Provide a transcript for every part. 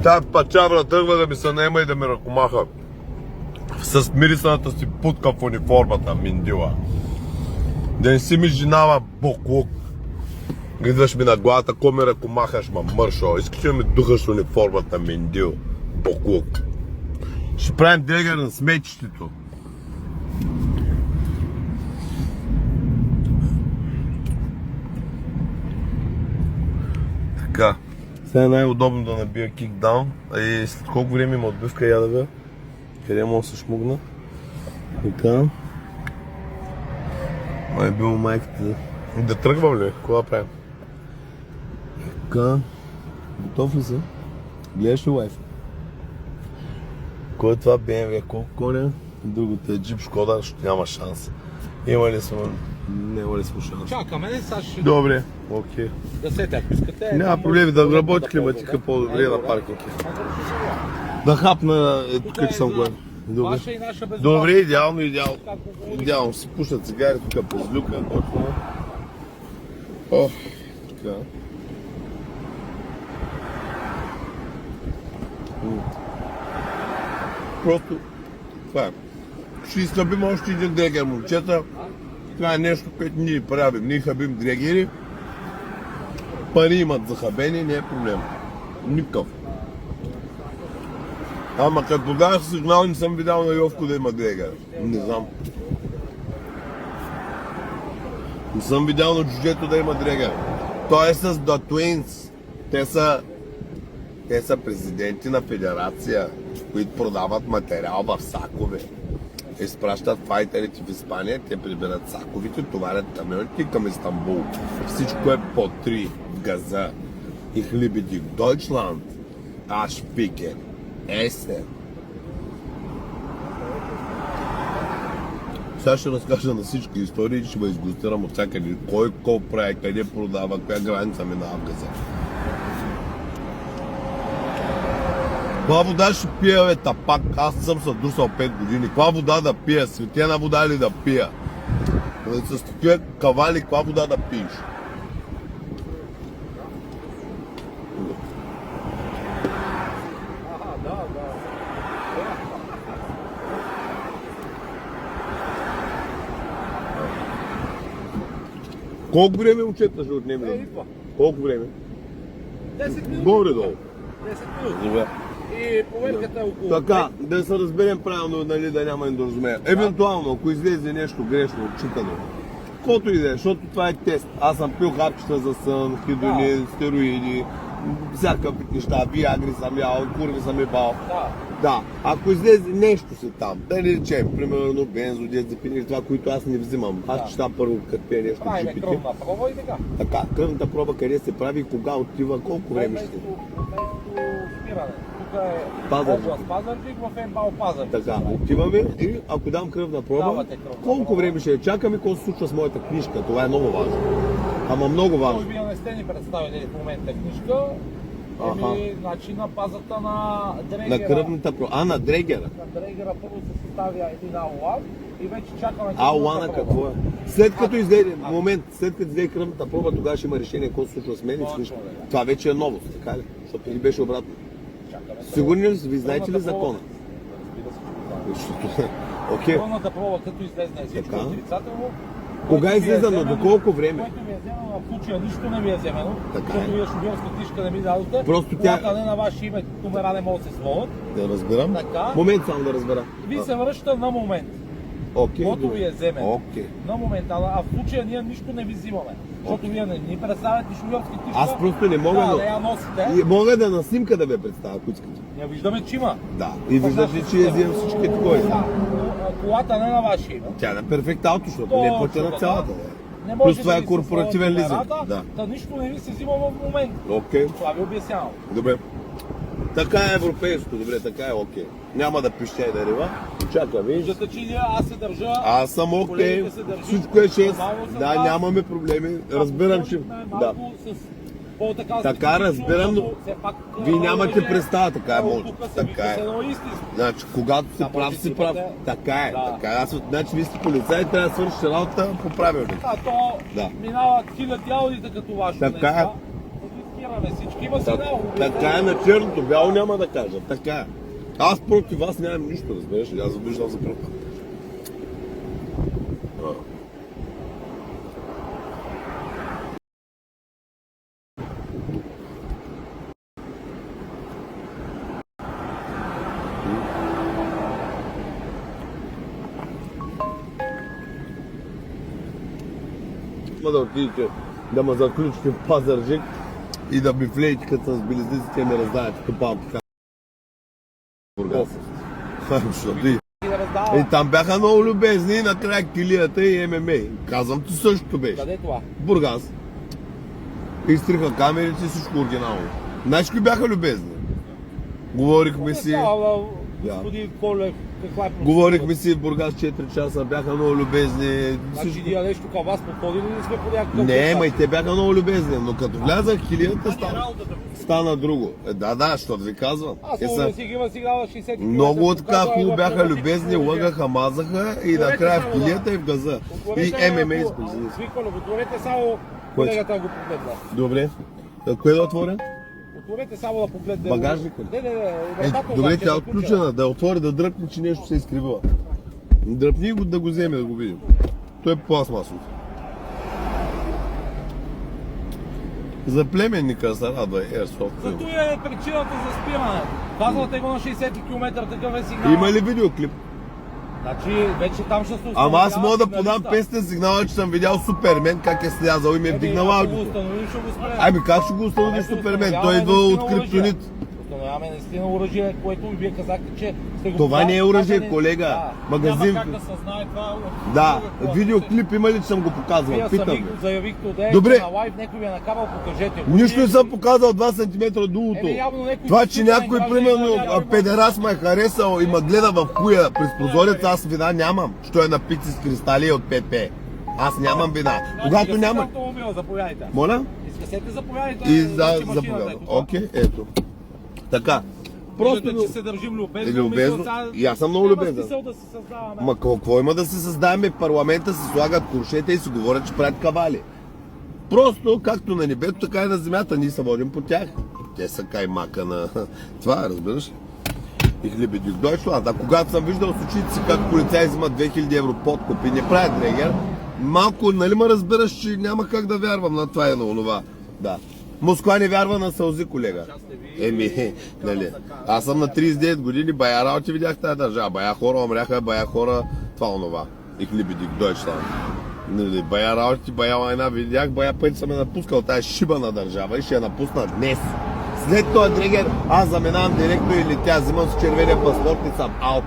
Тя пачавра тръгва да ми се наема и да ми ръкомаха с мирисаната си путка в униформата, миндила. Да не си ми женава боклук. Идваш ми на главата, ко ми ръкомахаш, мършо. Искаш да ми духаш униформата, миндил, боклук. Ще правим дрегер на смечището. Така. Сега е най-удобно да набия кикдаун. И след колко време има отбивка, я да бе. Къде мога да се шмугна? Така. Май бил майката. Да тръгвам ли? Кога да правим? Така. Готов ли си? Гледаш ли лайф? Кой е това BMW? Колко коня? Другото е джип Шкода, защото няма шанс. Има ли сме? Няма ли сме шанс? Чакаме, не сега ще... Добре, окей. Да сете, ако искате... Няма проблеми, да работи климатика по-добре на паркинга. Да хапна тук, че съм гледан. Добре. Ваша и наша без... Добре, идеално. Идеално. Си пушат цигари тук през люка. Точно. О, така. Просто това е. Ще изтъпим още един дрегер, момчета. Това е нещо, което ние правим. Ние хабим дрегери. Пари имат за хабени, не е проблем. Никакъв. Ама като подаваш сигнал, не съм видял на Йовко да има дрегер. Не знам. Не съм видял на Джуджето да има дрегер. Той е с The Twins. Те са президенти на федерация, които продават материал в сакове. Изпращат файтерите в Испания, те прибират саковите, товарят камионите към Истанбул. Всичко е по 3 в газа. И хлибите в Deutschland. Аш пике. Есен. Сега ще разкажа на всички истории и ще ме изгустирам от всякъде. Кой колко прави, къде продава, коя граница минава в газа. Каква вода ще пия, бе, тапак? Аз съм се друсал 5 години. Каква вода да пия? Светена вода ли да пия? С такива кавали, каква вода да пиеш? Колко време, момчета, ще отнеме? Колко време? 10 минути. Горе-долу. 10 минути. Добре. И проверката е около... Така, да се разберем правилно, нали, да няма недоразумение. Евентуално, ако излезе нещо грешно, отчитано, каквото и да е, защото това е тест. Аз съм пил хапчета за сън, хидрони, стероиди, всякакви неща, виагри съм ял, курви съм ебал. Да, ако излезе нещо си там, да не речем, примерно бензодиазепин или това, които аз не взимам. Аз чета първо като пия нещо в джипите. Правим кръвна проба и така. Така, кръвната проба къде се прави, кога отива, колко време ще? Спиране. Тук е Пазарджик. област Пазарджик, в МБАЛ Пазарджик. Така, отиваме и ако дам кръвна проба, Давате кръвна колко проба. време ще я чакаме, какво се случва с моята книжка? Това е много важно. Ама много важно. Може би не сте ни представили в момента книжка. Значи на базата на дрегера. На кръвната проба. На дрегера. На дрегера първо се съставя един АОА и вече чакаме АОА какво е? След като излезе, след като излезе кръвната проба, тогава ще има решение какво се случва с мен и с книжка. Това вече е новост, така ли? Защото преди беше обратно. Сигурни ли? Ви знаете ли закона? Окей. Кръвната проба, като излезне всичко отрицателно. Кога е излезено? До колко време? Което ви е вземано, в случая нищо не ви е вземано, Така е. защото вие шофьорска книжка не ми дадохте. Просто тя- Колата не на ваше име, номера не могат да се свалят. Да разбирам. Така. Момент само да разбера. Ви се връща на момент. Окей. Каквото ви е вземено. Окей. На момента, а в случая ние нищо не ви взимаме. Защото вие не ни представяте шофьорски книжка. Аз просто не мога да я носите. И мога да на снимка да ме представя, ако искате. Не виждаме, че има. Да. И виждате, че я взимам всички такова. Да. Колата не е на ваше име. Тя е на перфект ауто, защото не е платена Точно цялата. така. Да. Не може Плюс това да е ви се корпоративен свалят лизинг. номерата, Да. Та нищо не ви се взима в момента. Окей. Това ви обяснявам. Добре. Така е европейско, добре, така е окей. Няма да пища и да рева. Чакаме. Виждате, че аз се държа. Аз съм окей. колегите се държат Всичко е 6. нормално с Да, вас. нямаме проблеми. Разбирам, че... Да. Малко с по-така Така, разбирам, но вие нямате представа, така е може. Така е. Значи, когато си прав, си прав. Така е, Да. така е. Значи, вие сте полицаи, трябва да свършите работа по правилник. Да, то Да. минават хиляди аудита като вашето. Така е. спираме всички. Има сигнал. Така е на черното, бяло няма да кажа. Така е. Аз против вас нямам нищо, разбираш ли? Аз виждам за първ път. Да отидете да ме заключите в Пазарджик и да ми влеете като с белезниците и ме раздаете като палки. Бургас. И там бяха много любезни, накрая килията и ММА. Казвам ти същото беше. Къде е това? Бургас. Изтриха камерите и всичко оригинално. Знаеш кои бяха любезни? Говорихме си... Господин Колев, каква е процедурата? Говорихме си в Бургас 4 часа, бяха много любезни. Значи ние нещо към вас подходили ли сме по някакъв Не, начин? ма и те бяха много любезни, но като влязах в килията стана друго. Да, защото ви казвам. Аз мога да си ги има сигнал на 60 км. Много така хубаво бяха любезни, лъгаха, мазаха и накрая в килията и в газа. И ММА изпълнили. Свикване, отворете само колегата го погледна. Добре. Кое да отворя? Отворете само да погледне. Багажника ли? Не. Добре, тя е отключена, да отвори, да дръпне, че нещо се изкривила. Дръпни го да го вземе, да го видим. Той е пластмасов. За племенника се радва Airsoft. Зато е причината за спиране. Казвате го на 60 км, такъв е сигнал. Има ли видеоклип? Значи вече там ще се установява. Ама аз мога да сигналиста. подам песен сигнала, че съм видял Супермен, как е слязал и ми е вдигнал Ако го аудиото. установим, ще го спрем. Ами как ще го установиш Супермен? Той идва от криптонит. Установяваме наистина оръжие, което вие казахте, че сте го Това не е оръжие, колега. Да. Магазин. Няма как да се знае това. Да, видеоклип има ли, че съм го Вие показвал? Питам сами ви. го заявихте от Добре. на лайв, някой ви е накарал, покажете го. Нищо не съм показал 2 см дулото. Еми, явно някой Това, си че сигурен някой, гражданин, примерно, няма педерас ме е харесал и ме гледа в хуя през прозорец, аз вина нямам. Що е на пици с кристали от ПП. Аз нямам вина. Когато няма... Автомобила, заповядайте. Моля? Изкъсете, заповядайте. И значи да, машината заповядам. е това. Окей, ето. Така. Просто, Просто... че се държим любезно. Любезно. мисля, сега И аз съм много няма любезен. смисъл да се създаваме. Ма какво има да се създаваме? В парламента се слагат куршета и се говорят, че правят кавали. Просто, както на небето, така и на земята. Ние се водим по тях. Те са каймака на това, разбираш ли? И хлеби дюк Дойчланд. А когато съм виждал с очите си как полицаи взимат 2000 евро подкуп и не правят дрегер, малко, нали ме разбираш, че няма как да вярвам на това и на онова. Да. Москва не вярва на сълзи, колега. Еми, нали. Аз съм на 39 години, бая работи видях тази държава. Бая хора умряха, бая хора, това онова. И хлеби дюк Дойчланд. Нали, бая работи, бая война видях, бая пъти съм я напускал тази шибана държава и ще я напусна днес. След този дрегер аз заминавам директно и летя, взимам с червения паспорт и съм аут.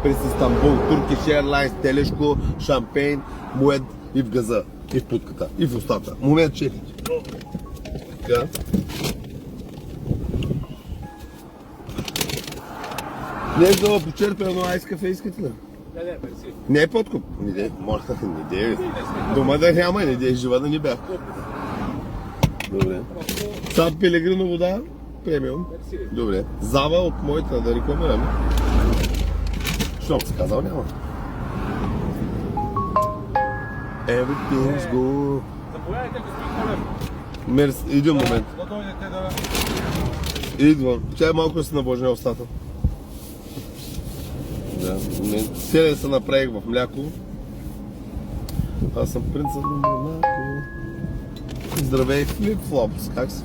През Истанбул, Turkish Airlines, телешко, шампейн, муед и в газа, и в путката, и в устата. Момент, чекайте. Така. Днес да почерпя едно айс кафе, искате ли? Не, мерси. Не е подкуп. Не де, моля, не де. Дома да няма, не де, жива да ни бях. Добре. Сан Пелегрино вода, премиум. Добре. Зава от моята, да рекламираме. Щом си казал, няма. Everything's good. Заповядайте, господин Колев. Мерси, един момент. Да дойдете да... Идвам. Чай малко да си набожня устата. Да, момент. Селен се направих в мляко. Аз съм принца на Монако. Здравей, флип-флопс, как си?